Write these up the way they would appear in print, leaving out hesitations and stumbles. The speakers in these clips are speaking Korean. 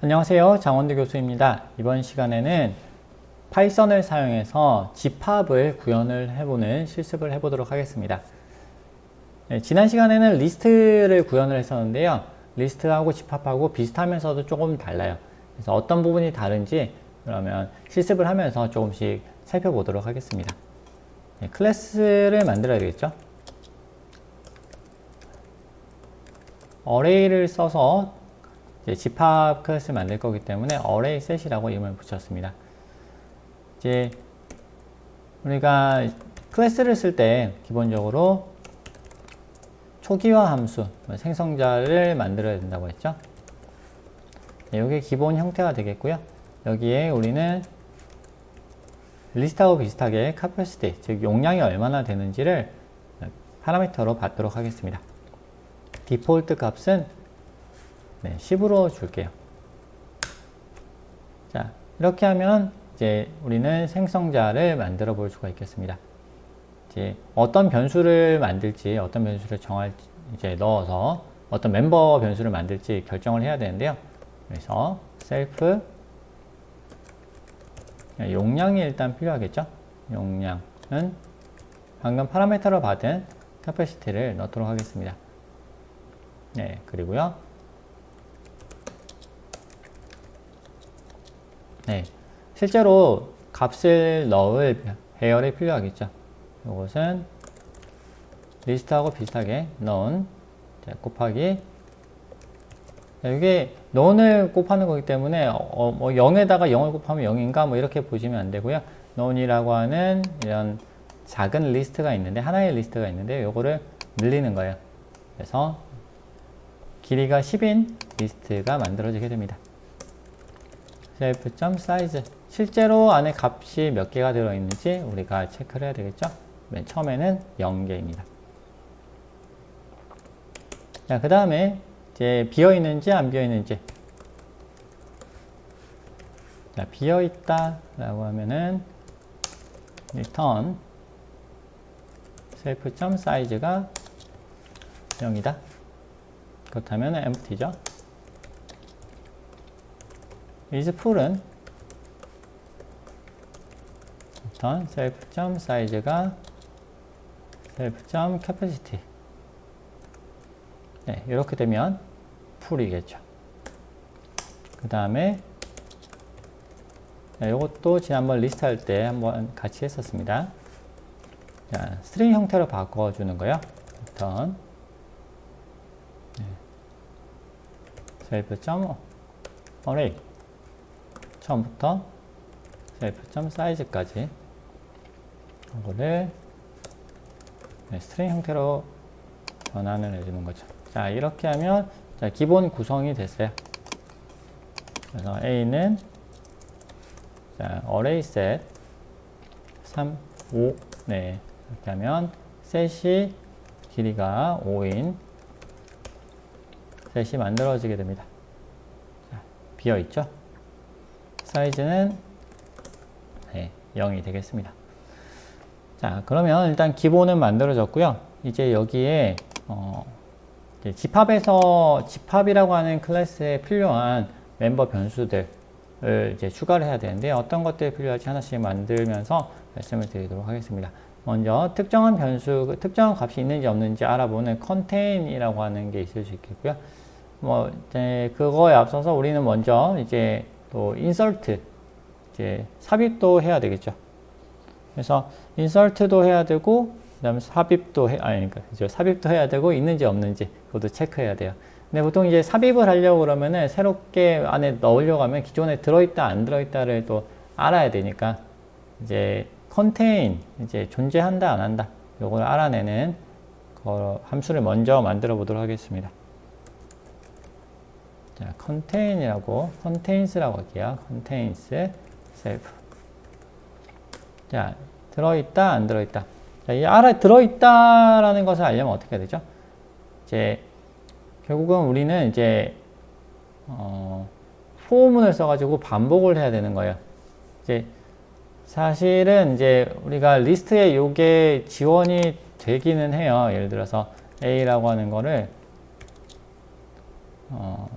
안녕하세요. 장원두 교수입니다. 이번 시간에는 파이썬을 사용해서 집합을 구현을 해보는 실습을 해보도록 하겠습니다. 지난 시간에는 리스트를 구현을 했었는데요. 리스트하고 집합하고 비슷하면서도 조금 달라요. 그래서 어떤 부분이 다른지 그러면 실습을 하면서 조금씩 살펴보도록 하겠습니다. 클래스를 만들어야 되겠죠. 어레이를 써서 이제 집합 클래스를 만들 거기 때문에 어레이 셋이라고 이름을 붙였습니다. 이제 우리가 클래스를 쓸 때 기본적으로 초기화 함수, 생성자를 만들어야 된다고 했죠. 이게 기본 형태가 되겠고요. 여기에 우리는 리스트하고 비슷하게 capacity, 즉 용량이 얼마나 되는지를 파라미터로 받도록 하겠습니다. 디폴트 값은 10으로 줄게요. 자, 이렇게 하면 이제 우리는 생성자를 만들어 볼 수가 있겠습니다. 이제 어떤 변수를 만들지, 어떤 변수를 이제 넣어서 어떤 멤버 변수를 만들지 결정을 해야 되는데요. 그래서 self 용량이 일단 필요하겠죠. 용량은 방금 파라미터로 받은 capacity를 넣도록 하겠습니다. 네, 그리고요. 네, 실제로 값을 넣을 배열이 필요하겠죠. 이것은 리스트하고 비슷하게 넣은 곱하기 이게 non을 곱하는 거기 때문에 뭐 0에다가 0을 곱하면 0인가 뭐 이렇게 보시면 안 되고요. non이라고 하는 이런 작은 리스트가 있는데 하나의 리스트가 있는데 요거를 늘리는 거예요. 그래서 길이가 10인 리스트가 만들어지게 됩니다. self.size 실제로 안에 값이 몇 개가 들어있는지 우리가 체크를 해야 되겠죠. 맨 처음에는 0개입니다. 자, 그 다음에 이제 비어있는지 안 비어있는지. 자, 비어있다 라고 하면은 return self.size가 0이다. 그렇다면 empty죠. is full은 return self.size가 self.capacity. 네, 이렇게 되면 full이겠죠. 그 다음에 이것도 지난번 리스트 할 때 한번 같이 했었습니다. 자, 스트링 형태로 바꿔주는 거요. return self.array 처음부터 self.size까지 이거를 스트링 형태로 전환을 해주는 거죠. 자, 이렇게 하면 자, 기본 구성이 됐어요. 그래서 A는 자, array set 3, 5 네, 이렇게 하면 셋이 길이가 5인 셋이 만들어지게 됩니다. 자, 비어있죠? 사이즈는 0이 되겠습니다. 자, 그러면 일단 기본은 만들어졌고요. 이제 여기에 이제 집합이라고 하는 클래스에 필요한 멤버 변수들을 이제 추가를 해야 되는데 어떤 것들이 필요할지 하나씩 만들면서 말씀을 드리도록 하겠습니다. 먼저 특정한 특정한 값이 있는지 없는지 알아보는 contain이라고 하는 게 있을 수 있겠고요. 뭐 이제 그거에 앞서서 우리는 먼저 이제 또 insert 이제 삽입도 해야 되겠죠. 그래서 insert도 해야 되고 그다음에 삽입도 삽입도 해야 되고 있는지 없는지 그것도 체크해야 돼요. 근데 보통 이제 삽입을 하려고 그러면은 새롭게 안에 넣으려고 하면 기존에 들어있다 안 들어있다를 또 알아야 되니까 이제 contain 이제 존재한다 안 한다 요걸 알아내는 그 함수를 먼저 만들어 보도록 하겠습니다. 자, contains라고 할게요. contains self. 자, 들어있다 안 들어있다. 자, 이 들어있다라는 것을 알려면 어떻게 해야 되죠? 이제 결국은 우리는 이제 for문을 써가지고 반복을 해야 되는 거예요. 이제 사실은 이제 우리가 리스트에 요게 지원이 되기는 해요. 예를 들어서 A라고 하는 거를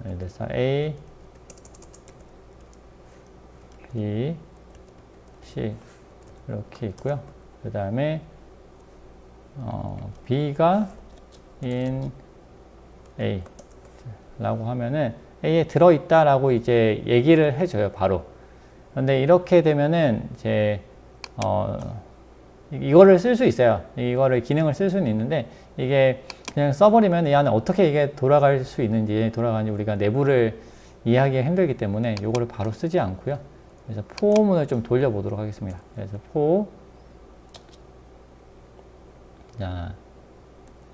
예를 들어서 A B, C 이렇게 있고요. 그 다음에 B가 in A 라고 하면은 A에 들어있다라고 이제 얘기를 해줘요, 바로. 근데 이렇게 되면은 이제 이거를 쓸 수 있어요. 이거를 기능을 쓸 수는 있는데 이게 그냥 써버리면 이 안에 어떻게 이게 돌아갈 수 있는지 돌아가는지 우리가 내부를 이해하기가 힘들기 때문에 이거를 바로 쓰지 않고요. 그래서 포문을 좀 돌려보도록 하겠습니다. 그래서 for 자,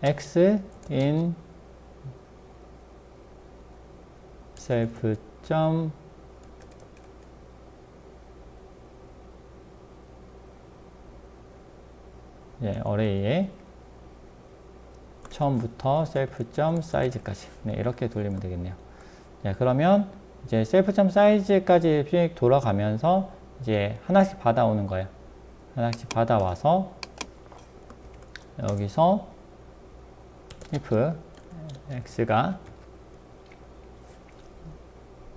x in self 점 어레이에 처음부터 self.size까지 이렇게 돌리면 되겠네요. 그러면 이제 self.size까지 쭉 돌아가면서 이제 하나씩 받아오는 거예요. 하나씩 받아와서 여기서 if x가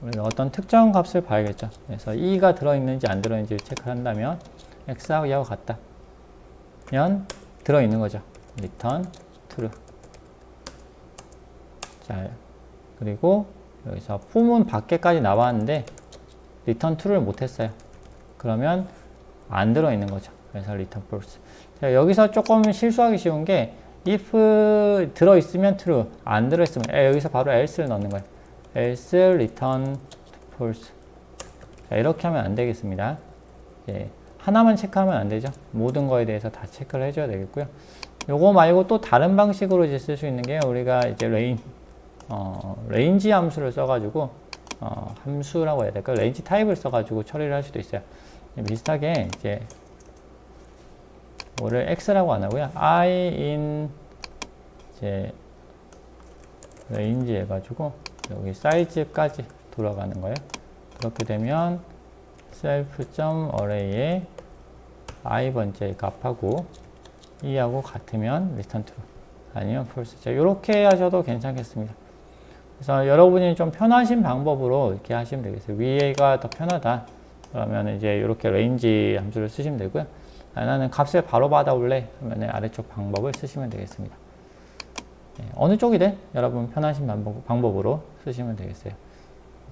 우리가 어떤 특정 값을 봐야겠죠. 그래서 2가 들어있는지 안 들어있는지 체크를 한다면 x하고 얘하고 같다. 면 들어있는 거죠. return true. 자, 그리고 여기서 품은 밖에까지 나왔는데 return true를 못했어요. 그러면 안 들어있는 거죠. 그래서 return false. 자, 여기서 조금 실수하기 쉬운 게 if 들어있으면 true, 안 들어있으면 여기서 바로 else를 넣는 거예요. else return false. 자, 이렇게 하면 안 되겠습니다. 하나만 체크하면 안 되죠. 모든 거에 대해서 다 체크를 해줘야 되겠고요. 요거 말고 또 다른 방식으로 이제 쓸 수 있는 게 우리가 이제 레인지 함수를 써가지고 함수라고 해야 될까? 레인지 타입을 써가지고 처리를 할 수도 있어요. 비슷하게 이제 뭐를 x라고 안 하고요. I in 이제 레인지 해가지고 여기 사이즈까지 돌아가는 거예요. 그렇게 되면 self.array에 i번째 값하고 2하고 같으면 return true 아니면 false. 자, 이렇게 하셔도 괜찮겠습니다. 그래서 여러분이 좀 편하신 방법으로 이렇게 하시면 되겠어요. 위에가 더 편하다. 그러면 이제 이렇게 레인지 함수를 쓰시면 되고요. 나는 값을 바로 받아올래 하면 아래쪽 방법을 쓰시면 되겠습니다. 어느 쪽이든 여러분 편하신 방법으로 쓰시면 되겠어요.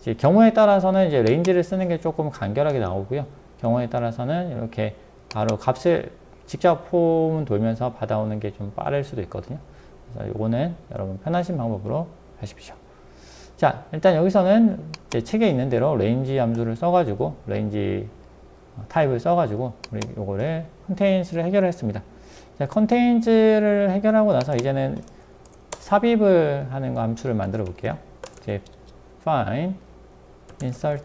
이제 경우에 따라서는 이제 레인지를 쓰는 게 조금 간결하게 나오고요. 경우에 따라서는 이렇게 바로 값을 직접 폼 돌면서 받아오는 게 좀 빠를 수도 있거든요. 그래서 이거는 여러분 편하신 방법으로 하십시오. 자, 일단 여기서는 이제 책에 있는 대로 레인지 함수를 써가지고 레인지 타입을 써가지고 우리 요거를 컨테인스를 해결했습니다. 자, 컨테인스를 해결하고 나서 이제는 삽입을 하는 함수를 만들어 볼게요. 이제 find insert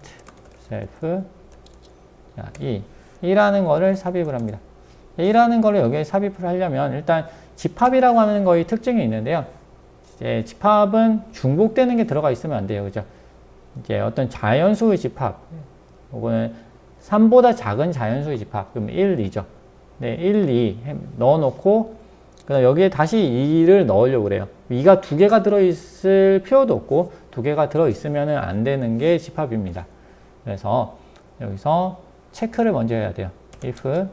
self 자, 이라는 거를 삽입을 합니다. 이라는 거를 여기에 삽입을 하려면 일단 집합이라고 하는 거의 특징이 있는데요. 이제 집합은 중복되는 게 들어가 있으면 안 돼요. 그죠? 이제 어떤 자연수의 집합, 요거는 3보다 작은 자연수의 집합, 그럼 1, 2죠. 네, 1, 2 넣어놓고, 그다음 여기에 다시 2를 넣으려고 그래요. 2가 2개가 들어있을 필요도 없고, 2개가 들어있으면 안 되는 게 집합입니다. 그래서 여기서 체크를 먼저 해야 돼요. if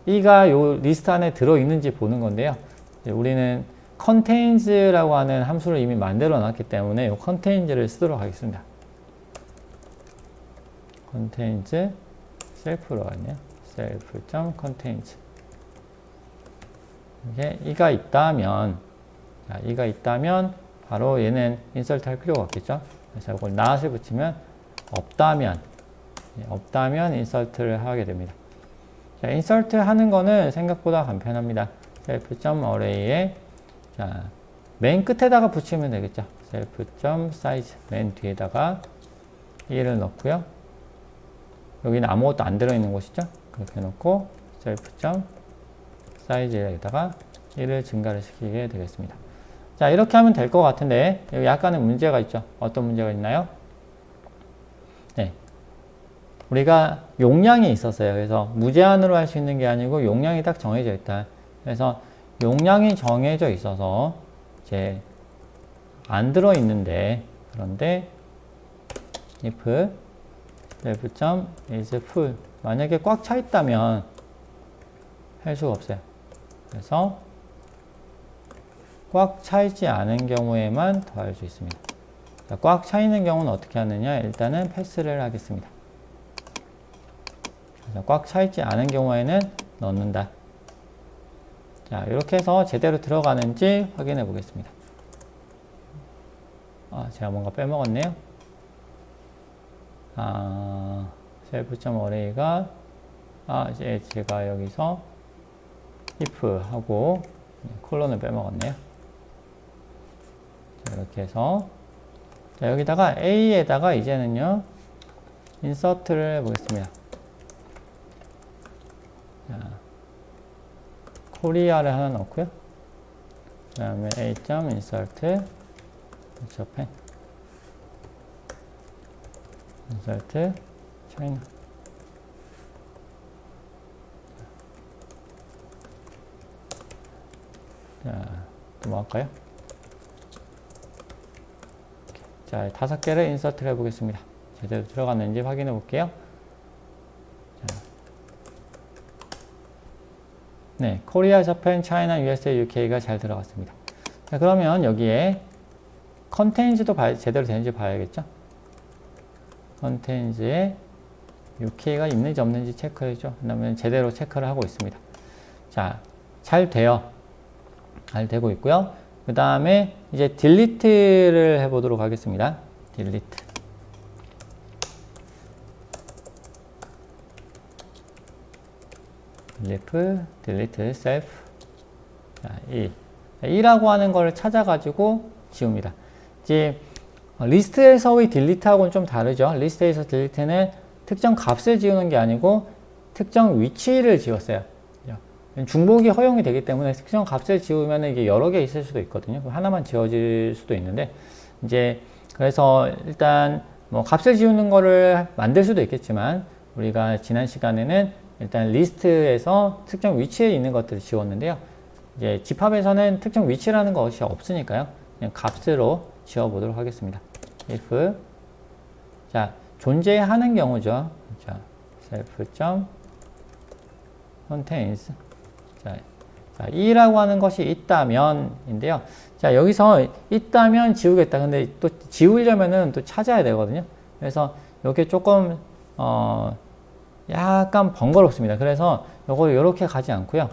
2가 요 리스트 안에 들어있는지 보는 건데요. 우리는 contains라고 하는 함수를 이미 만들어 놨기 때문에 이 contains를 쓰도록 하겠습니다. contains self로 가네요. self.contains 이게 이가 있다면 자, 이가 있다면 바로 얘는 insert 할 필요가 없겠죠. 그래서 이걸 not을 붙이면 없다면 insert를 하게 됩니다. 자, insert 하는 거는 생각보다 간편합니다. self.array에 자, 맨 끝에다가 붙이면 되겠죠. self.size 맨 뒤에다가 1을 넣고요. 여기는 아무것도 안 들어있는 곳이죠. 그렇게 놓고 self.size에다가 1을 증가를 시키게 되겠습니다. 자, 이렇게 하면 될 것 같은데 여기 약간의 문제가 있죠. 어떤 문제가 있나요? 네, 우리가 용량이 있었어요. 그래서 무제한으로 할 수 있는 게 아니고 용량이 딱 정해져 있다. 그래서 용량이 정해져 있어서 이제 안 들어있는데 그런데 if self.is full 만약에 꽉 차 있다면 할 수가 없어요. 그래서 꽉 차 있지 않은 경우에만 더할 수 있습니다. 꽉 차 있는 경우는 어떻게 하느냐? 일단은 패스를 하겠습니다. 꽉 차 있지 않은 경우에는 넣는다. 자, 이렇게 해서 제대로 들어가는지 확인해 보겠습니다. 제가 뭔가 빼먹었네요. self.array가 이제 제가 여기서 if 하고 콜론을 빼먹었네요. 자, 이렇게 해서 자, 여기다가 A에다가 이제는요 인서트를 해보겠습니다. 자, 코리아를 하나 넣고요. 그 다음에 A.insert japan insert china. 자, 또 뭐 할까요? 자, 5개를 인서트를 해보겠습니다. 제대로 들어갔는지 확인해 볼게요. 자. 네, 코리아, 자판, 차이나, USA, UK가 잘 들어갔습니다. 자, 그러면 여기에 컨테인즈도 제대로 되는지 봐야겠죠? 컨테인즈에 UK가 있는지 없는지 체크해줘. 그러면 제대로 체크를 하고 있습니다. 자, 잘 돼요. 잘 되고 있고요. 그 다음에 이제 딜리트를 해보도록 하겠습니다. 딜리트. 딜리트, self. 자, 이라고 하는 걸 찾아가지고 지웁니다. 이제 리스트에서의 딜리트하고는 좀 다르죠. 리스트에서 딜리트는 특정 값을 지우는 게 아니고 특정 위치를 지웠어요. 중복이 허용이 되기 때문에 특정 값을 지우면 이게 여러 개 있을 수도 있거든요. 하나만 지워질 수도 있는데, 이제 그래서 일단 뭐 값을 지우는 거를 만들 수도 있겠지만, 우리가 지난 시간에는 일단 리스트에서 특정 위치에 있는 것들을 지웠는데요. 이제 집합에서는 특정 위치라는 것이 없으니까요. 그냥 값으로 지워보도록 하겠습니다. if 자, 존재하는 경우죠. 자, self.contains 자, 2라고 하는 것이 있다면인데요. 자, 여기서 있다면 지우겠다. 근데 또 지우려면은 또 찾아야 되거든요. 그래서 이게 조금 약간 번거롭습니다. 그래서 요거 이렇게 가지 않고요.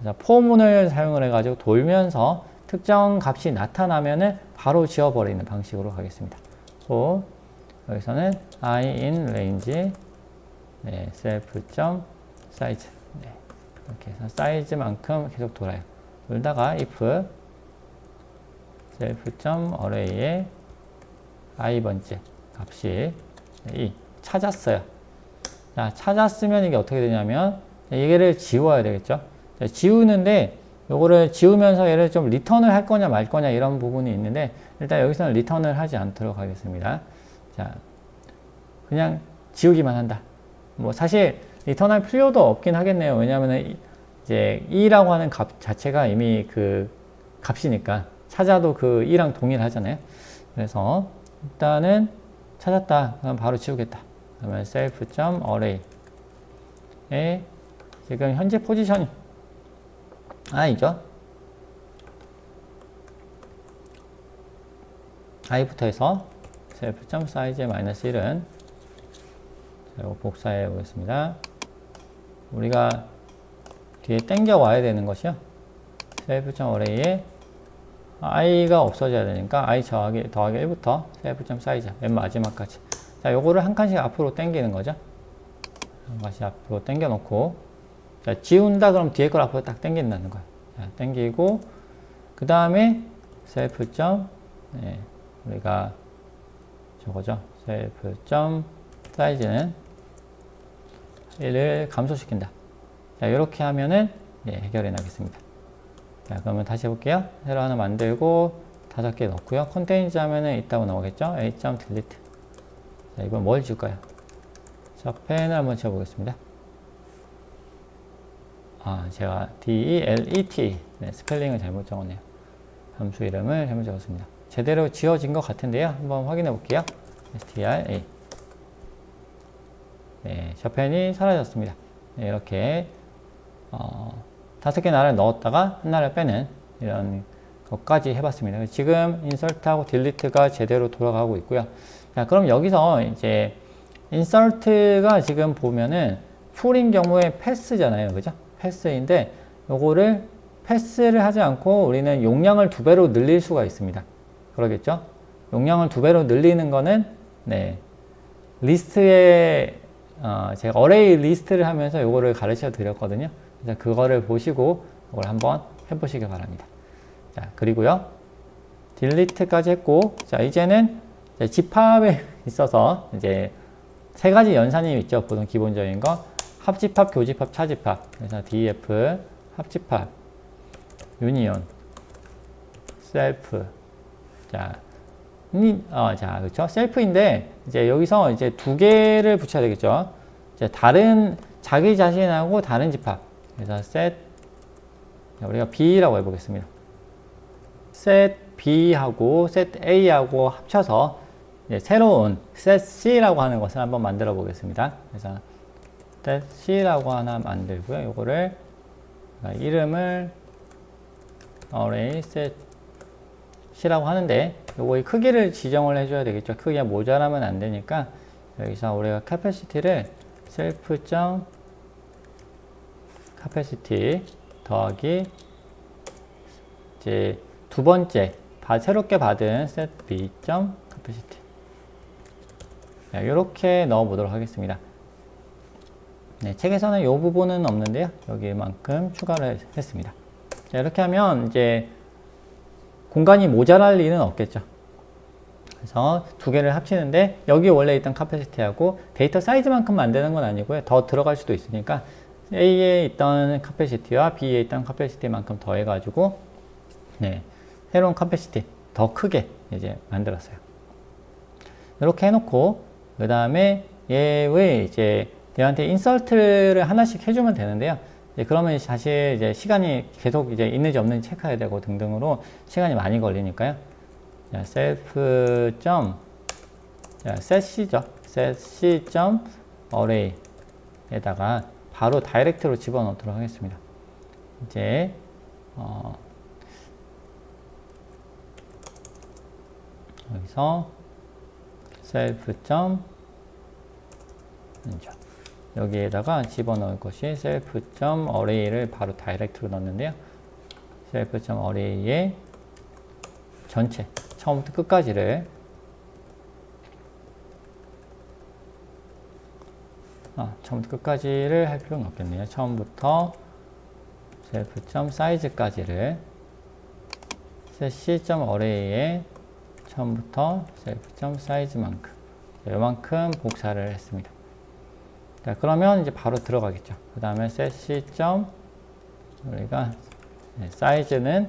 자, 포문을 사용을 해가지고 돌면서 특정 값이 나타나면은 바로 지워버리는 방식으로 가겠습니다. 여기서는 I in range 네, self.size 네, 이렇게 해서 사이즈만큼 계속 돌아요. 돌다가 if self.array의 i번째 값이 2 찾았어요. 자, 찾았으면 이게 어떻게 되냐면 얘를 지워야 되겠죠. 자, 지우는데 요거를 지우면서 얘를 좀 리턴을 할 거냐 말 거냐 이런 부분이 있는데, 일단 여기서는 리턴을 하지 않도록 하겠습니다. 자, 그냥 지우기만 한다. 뭐 사실 리턴할 필요도 없긴 하겠네요. 왜냐하면 이제 2라고 하는 값 자체가 이미 그 값이니까 찾아도 그 2랑 동일하잖아요. 그래서 일단은 찾았다. 그럼 바로 지우겠다. 그러면 self.array에 지금 현재 포지션이 i죠. i부터 해서 self.size의 -1은 이거 복사해 보겠습니다. 우리가 뒤에 당겨 와야 되는 것이요. self.array에 i가 없어져야 되니까 i 더하기 1부터 self.size 맨 마지막까지. 자, 요거를 한 칸씩 앞으로 당기는 거죠. 한 칸씩 앞으로 당겨 놓고, 자, 지운다 그럼 뒤에 걸 앞으로 딱 당긴다는 거예요. 자, 당기고 그 다음에 self. 네, 우리가 저거죠. self.size는 1을 감소시킨다. 자, 이렇게 하면은 해결이 나겠습니다. 자, 그러면 다시 해볼게요. 새로 하나 만들고 5개 넣고요. 컨테인즈 하면은 있다고 나오겠죠. a.delete. 자, 이번 뭘 줄까요? 자펜을 한번 지어보겠습니다. 제가 delete 네, 스펠링을 잘못 적었네요. 함수 이름을 잘못 적었습니다. 제대로 지어진 것 같은데요. 한번 확인해 볼게요. str 네, 저펜이 사라졌습니다. 네, 이렇게 5개 나라를 넣었다가 한 나라를 빼는 이런 것까지 해봤습니다. 지금 인설트하고 딜리트가 제대로 돌아가고 있고요. 자, 그럼 여기서 이제 인설트가 지금 보면은 풀인 경우에 패스잖아요. 그죠? 패스인데 요거를 패스를 하지 않고 우리는 용량을 2배로 늘릴 수가 있습니다. 그러겠죠? 용량을 2배로 늘리는 거는 네, 리스트에 제가 어레이 리스트를 하면서 요거를 가르쳐 드렸거든요. 그래서 그거를 보시고 이걸 한번 해보시기 바랍니다. 자, 그리고요. 딜리트까지 했고, 자, 이제는 집합에 있어서 이제 3가지 연산이 있죠. 보통 기본적인 거. 합집합, 교집합, 차집합. 그래서 def, 합집합, 유니온, 셀프. 자, 자, 그렇죠. 셀프인데, 이제 여기서 이제 2개를 붙여야 되겠죠. 이제 다른, 자기 자신하고 다른 집합. 그래서 set, 우리가 B라고 해보겠습니다. set B하고 set A하고 합쳐서 이제 새로운 set C라고 하는 것을 한번 만들어 보겠습니다. 그래서 set C라고 하나 만들고요. 요거를 이름을 array set C라고 하는데 요거의 크기를 지정을 해줘야 되겠죠. 크기가 모자라면 안 되니까 여기서 우리가 capacity를 self.capacity 더하기 이제 2번째 새롭게 받은 set b.capacity 이렇게 넣어 보도록 하겠습니다. 네, 책에서는 이 부분은 없는데요. 여기만큼 추가를 했습니다. 자, 이렇게 하면 이제 공간이 모자랄 리는 없겠죠. 그래서 2개를 합치는데 여기 원래 있던 capacity하고 데이터 사이즈만큼 만드는 건 아니고요. 더 들어갈 수도 있으니까 A에 있던 capacity와 B에 있던 capacity만큼 더해가지고 네, 새로운 capacity 더 크게 이제 만들었어요. 이렇게 해놓고 그 다음에 얘의 이제 얘한테 인설트를 하나씩 해주면 되는데요. 그러면 사실 이제 시간이 계속 이제 있는지 없는지 체크해야 되고 등등으로 시간이 많이 걸리니까요. 자, self. setC죠. setC.array에다가 바로 다이렉트로 집어넣도록 하겠습니다. 이제 여기서 self. 여기에다가 집어넣을 것이 self.array를 바로 다이렉트로 넣는데요. self.array의 전체 처음부터 끝까지를 처음부터 끝까지를 할 필요는 없겠네요. 처음부터 self.size까지를 setC.array의 처음부터 self.size만큼 요만큼 복사를 했습니다. 자, 그러면 이제 바로 들어가겠죠. 그 다음에 setC. 우리가 사이즈는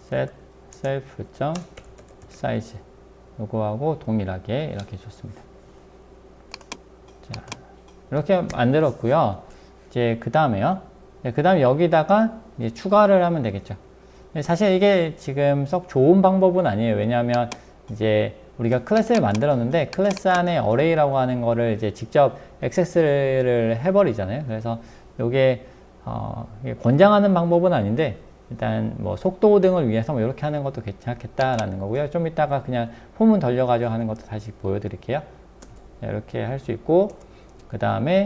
set self.size 요거하고 동일하게 이렇게 줬습니다. 자, 이렇게 만들었고요. 이제 그 다음에요. 그 다음에 여기다가 이제 추가를 하면 되겠죠. 사실 이게 지금 썩 좋은 방법은 아니에요. 왜냐하면 이제 우리가 클래스를 만들었는데 클래스 안에 어레이라고 하는 거를 이제 직접 액세스를 해버리잖아요. 그래서 이게 권장하는 방법은 아닌데 일단 뭐 속도 등을 위해서 뭐 이렇게 하는 것도 괜찮겠다라는 거고요. 좀 이따가 그냥 폼은 돌려가지고 하는 것도 다시 보여드릴게요. 이렇게 할 수 있고 그 다음에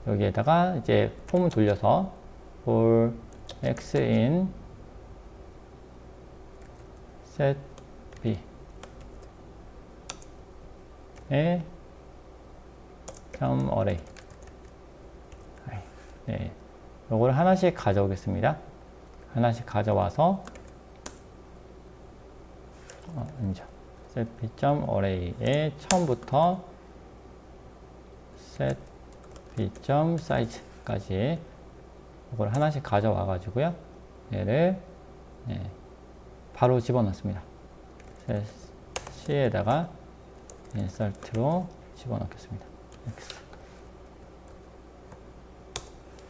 여기에다가 이제 폼을 돌려서 for x in set b 의 array 네, 요걸 하나씩 가져오겠습니다. 하나씩 가져와서 set b.array의 처음부터 set b.size까지 이걸 하나씩 가져와 가지고요. 얘를 바로 집어넣습니다. C에다가 insert로 집어넣겠습니다. X.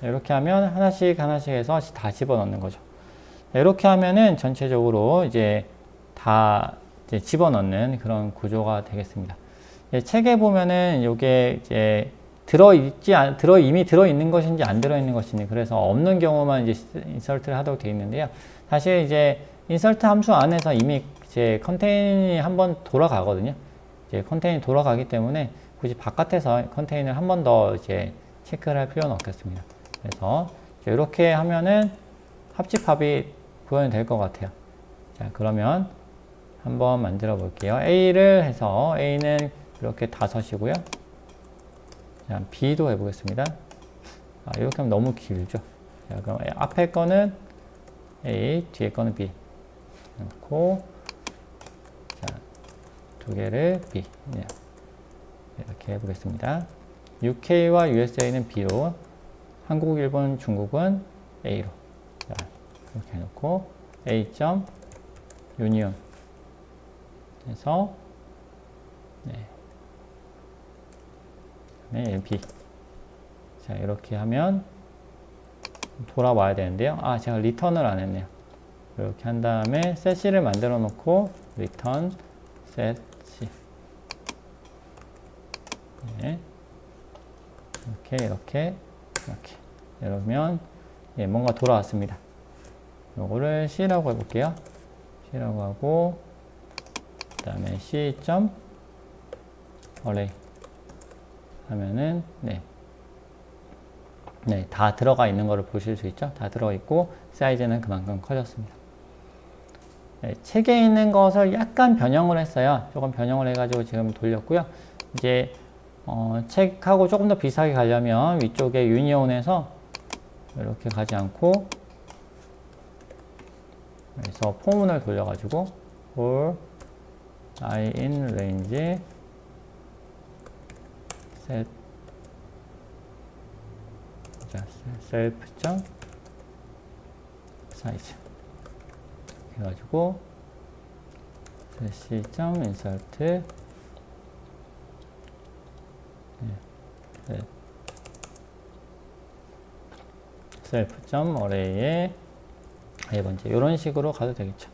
이렇게 하면 하나씩 해서 다 집어넣는 거죠. 이렇게 하면은 전체적으로 이제 다 이제 집어넣는 그런 구조가 되겠습니다. 책에 보면은 이게 이제 이미 들어있는 것인지 안 들어있는 것인지, 그래서 없는 경우만 이제 인설트를 하도록 되어 있는데요. 사실 이제 인설트 함수 안에서 이미 이제 컨테이너이 한번 돌아가거든요. 이제 컨테이너이 돌아가기 때문에 굳이 바깥에서 컨테이너를 한 번 더 이제 체크를 할 필요는 없겠습니다. 그래서 이렇게 하면은 합집합이 구현이 될 것 같아요. 자, 그러면 한번 만들어 볼게요. A를 해서 A는 이렇게 5이고요. 자, B도 해보겠습니다. 이렇게 하면 너무 길죠. 자, 그럼 앞에 거는 A, 뒤에 거는 B 놓고, 자, 두 개를 B. 이렇게 해보겠습니다. UK와 USA는 B로, 한국, 일본, 중국은 A로. 자, 이렇게 해놓고 A 점 유니온 해서 B. 자, 이렇게 하면 돌아와야 되는데요. 제가 리턴을 안 했네요. 이렇게 한 다음에 setC를 만들어 놓고 return setC. 이렇게 이러면 뭔가 돌아왔습니다. 요거를 C라고 해볼게요. C라고 하고, 그 다음에 C 점 array 하면은 다 들어가 있는 거를 보실 수 있죠. 다 들어가 있고 사이즈는 그만큼 커졌습니다. 책에 있는 것을 약간 변형을 했어요. 조금 변형을 해가지고 지금 돌렸고요. 이제 책하고 조금 더 비슷하게 가려면 위쪽에 유니온에서 이렇게 가지 않고, 그래서 포문을 돌려가지고 for I in range set self 점 size 해가지고 c 점 insert self 점 array에 네 번째, 이런 식으로 가도 되겠죠.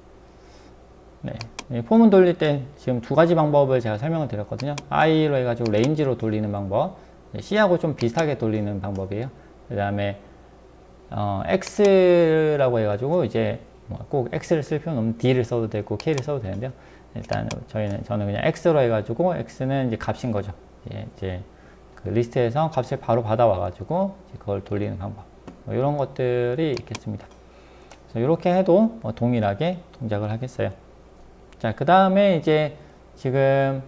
포문 돌릴 때 지금 두 가지 방법을 제가 설명을 드렸거든요. I로 해가지고 레인지로 돌리는 방법, C하고 좀 비슷하게 돌리는 방법이에요. 그 다음에 X라고 해가지고 이제 꼭 X를 쓸 필요는 없는 D를 써도 되고 K를 써도 되는데요. 일단 저는 그냥 X로 해가지고 X는 이제 값인 거죠. 이제 그 리스트에서 값을 바로 받아와가지고 그걸 돌리는 방법. 이런 것들이 있겠습니다. 이렇게 해도 동일하게 동작을 하겠어요. 자, 그 다음에 이제 지금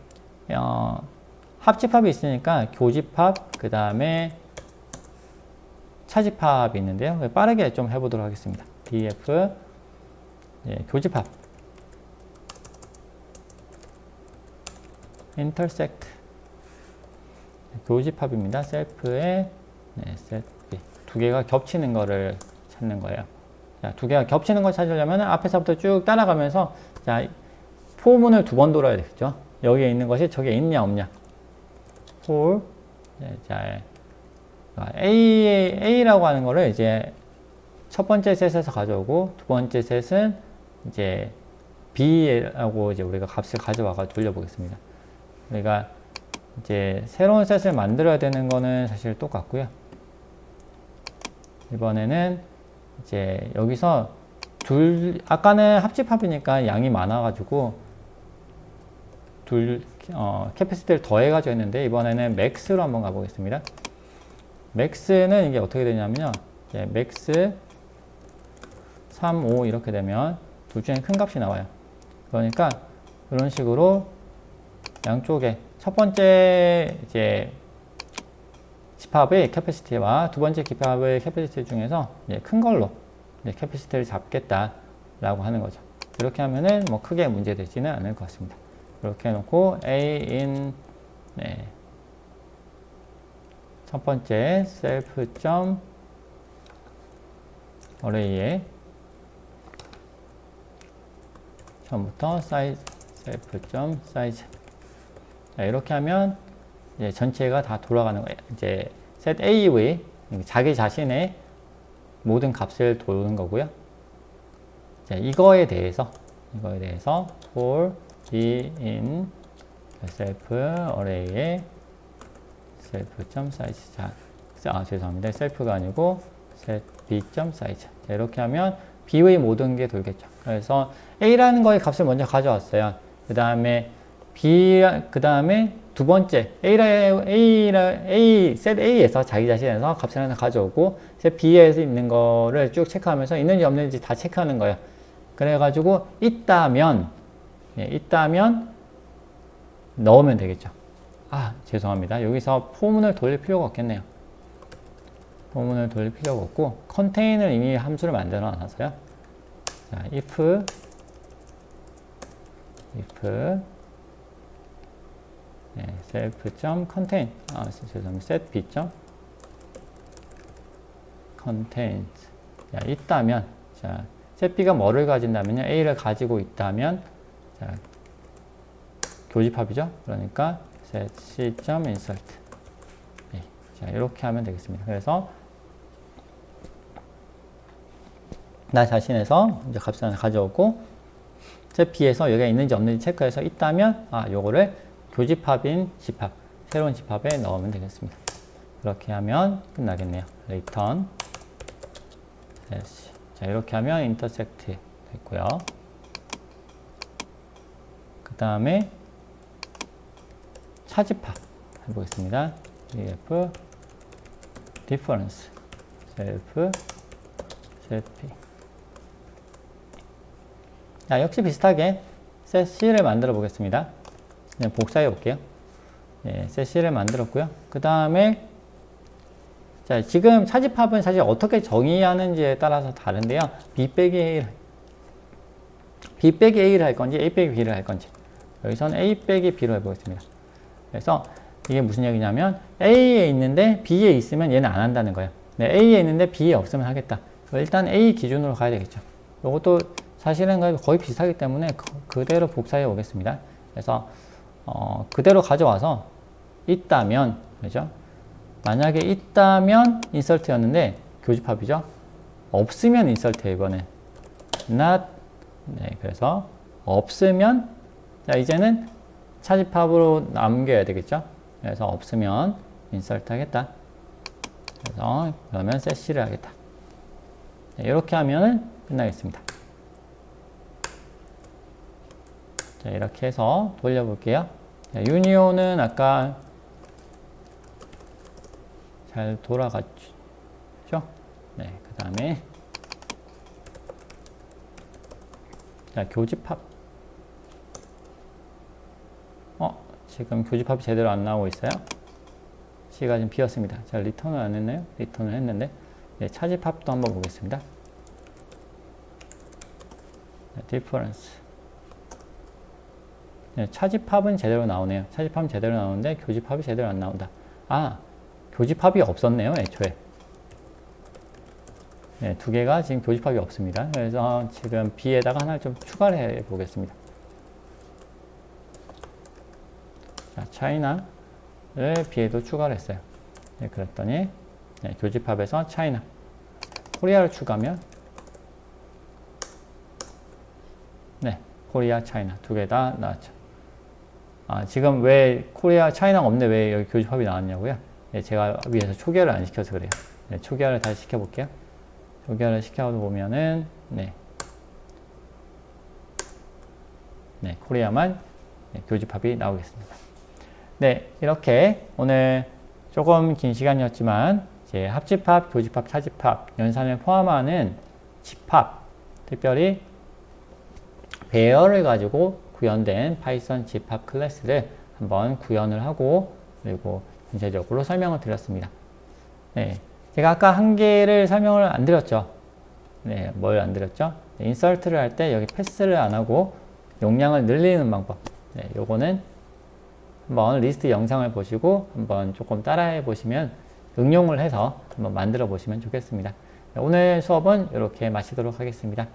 합집합이 있으니까 교집합, 그 다음에 차집합이 있는데요. 빠르게 좀 해보도록 하겠습니다. df 교집합 intersect 교집합입니다. 셀프에 set b 두 개가 겹치는 거를 찾는 거예요. 자, 두 개가 겹치는 걸 찾으려면 앞에서부터 쭉 따라가면서, 자, 포문을 두 번 돌아야 되겠죠. 여기에 있는 것이 저기에 있냐 없냐. for 자, A라고 하는 거를 이제 첫 번째 셋에서 가져오고, 두 번째 셋은 이제 B라고 이제 우리가 값을 가져와서 돌려보겠습니다. 우리가 이제 새로운 셋을 만들어야 되는 거는 사실 똑같고요. 이번에는 이제 여기서 아까는 합집합이니까 양이 많아가지고 캐패시티를 더해가지고 했는데, 이번에는 맥스로 한번 가보겠습니다. 맥스는 이게 어떻게 되냐면요. 맥스 3, 5 이렇게 되면 둘 중에 큰 값이 나와요. 그러니까 이런 식으로 양쪽에 첫 번째 이제 집합의 캐패시티와 두 번째 집합의 캐패시티 중에서 큰 걸로 캐패시티를 잡겠다라고 하는 거죠. 이렇게 하면은 뭐 크게 문제되지는 않을 것 같습니다. 이렇게 해놓고 A in 첫 번째 self 점 array에 처음부터 size self 점 size. 자, 이렇게 하면 이제 전체가 다 돌아가는 거예요. 이제 set A의 자기 자신의 모든 값을 도는 거고요. 자, 이거에 대해서 for b in self array의 self.size. 자, 죄송합니다. self가 아니고 set b.size. 자, 이렇게 하면 b의 모든 게 돌겠죠. 그래서 a라는 거의 값을 먼저 가져왔어요. 그 다음에 그 다음에 두 번째 set A에서 자기 자신에서 값을 하나 가져오고 set B에서 있는 거를 쭉 체크하면서 있는지 없는지 다 체크하는 거예요. 그래가지고 있다면 넣으면 되겠죠. 아, 죄송합니다. 여기서 포문을 돌릴 필요가 없겠네요. 포문을 돌릴 필요가 없고 컨테인을 이미 함수를 만들어 놨어요. 자, if self.contain 죄송합니다. set b.contains 자, 있다면 자, set b가 뭐를 가진다면요? a를 가지고 있다면 자, 교집합이죠. 그러니까 set c.insert 네, 자, 이렇게 하면 되겠습니다. 그래서 나 자신에서 이제 값을 하나 가져오고 set b에서 여기가 있는지 없는지 체크해서 있다면 요거를 교집합인 집합, 새로운 집합에 넣으면 되겠습니다. 그렇게 하면 끝나겠네요. return 자, 이렇게 하면 intersect 됐고요. 그 다음에 차집합 해보겠습니다. df difference self set p 자, 역시 비슷하게 set c를 만들어 보겠습니다. 그냥 복사해 볼게요. 네, set c를 만들었고요. 그 다음에 자, 지금 차집합은 사실 어떻게 정의하는지에 따라서 다른데요. b 빼기 a를 할 건지 a 빼기 b를 할 건지 여기서는 a 빼기 b로 해보겠습니다. 그래서 이게 무슨 얘기냐면 a에 있는데 b에 있으면 얘는 안 한다는 거예요. 네, a에 있는데 b에 없으면 하겠다. 일단 a 기준으로 가야 되겠죠. 이것도 사실은 거의 비슷하기 때문에 그대로 복사해 오겠습니다. 그래서 그대로 가져와서 있다면 그죠? 만약에 있다면 인설트였는데 교집합이죠. 없으면 인설트예요. 이번엔 not 네, 그래서 없으면 자, 이제는 차집합으로 남겨야 되겠죠. 그래서 없으면 인설트 하겠다. 그래서 그러면 set c를 하겠다. 네, 이렇게 하면 끝나겠습니다. 자, 이렇게 해서 돌려볼게요. 자, 유니온은 아까 잘 돌아갔죠? 네, 그 다음에 자, 교집합 지금 교집합이 제대로 안 나오고 있어요. C가 지금 비었습니다. 자, 리턴을 안 했나요? 리턴을 했는데 네, 차집합도 한번 보겠습니다. 자, difference 네, 차집합은 제대로 나오네요. 차집합은 제대로 나오는데 교집합이 제대로 안 나온다. 교집합이 없었네요. 애초에 네, 두 개가 지금 교집합이 없습니다. 그래서 지금 B에다가 하나를 좀 추가를 해 보겠습니다. 자, 차이나를 B에도 추가를 했어요. 네, 그랬더니 네, 교집합에서 차이나 코리아를 추가하면 네, 코리아, 차이나 두 개 다 나왔죠. 지금 왜 코리아, 차이나가 없는데 왜 여기 교집합이 나왔냐고요? 네, 제가 위에서 초기화를 안 시켜서 그래요. 네, 초기화를 다시 시켜볼게요. 초기화를 시켜보면은 네, 코리아만 네, 교집합이 나오겠습니다. 네, 이렇게 오늘 조금 긴 시간이었지만 이제 합집합, 교집합, 차집합, 연산을 포함하는 집합, 특별히 배열을 가지고 구현된 파이썬 집합 클래스를 한번 구현을 하고 그리고 전체적으로 설명을 드렸습니다. 네, 제가 아까 한 개를 설명을 안 드렸죠. 네, 뭘 안 드렸죠? 네, 인설트를 할 때 여기 패스를 안 하고 용량을 늘리는 방법. 네, 요거는 한번 리스트 영상을 보시고 한번 조금 따라해 보시면 응용을 해서 한번 만들어 보시면 좋겠습니다. 네, 오늘 수업은 이렇게 마치도록 하겠습니다.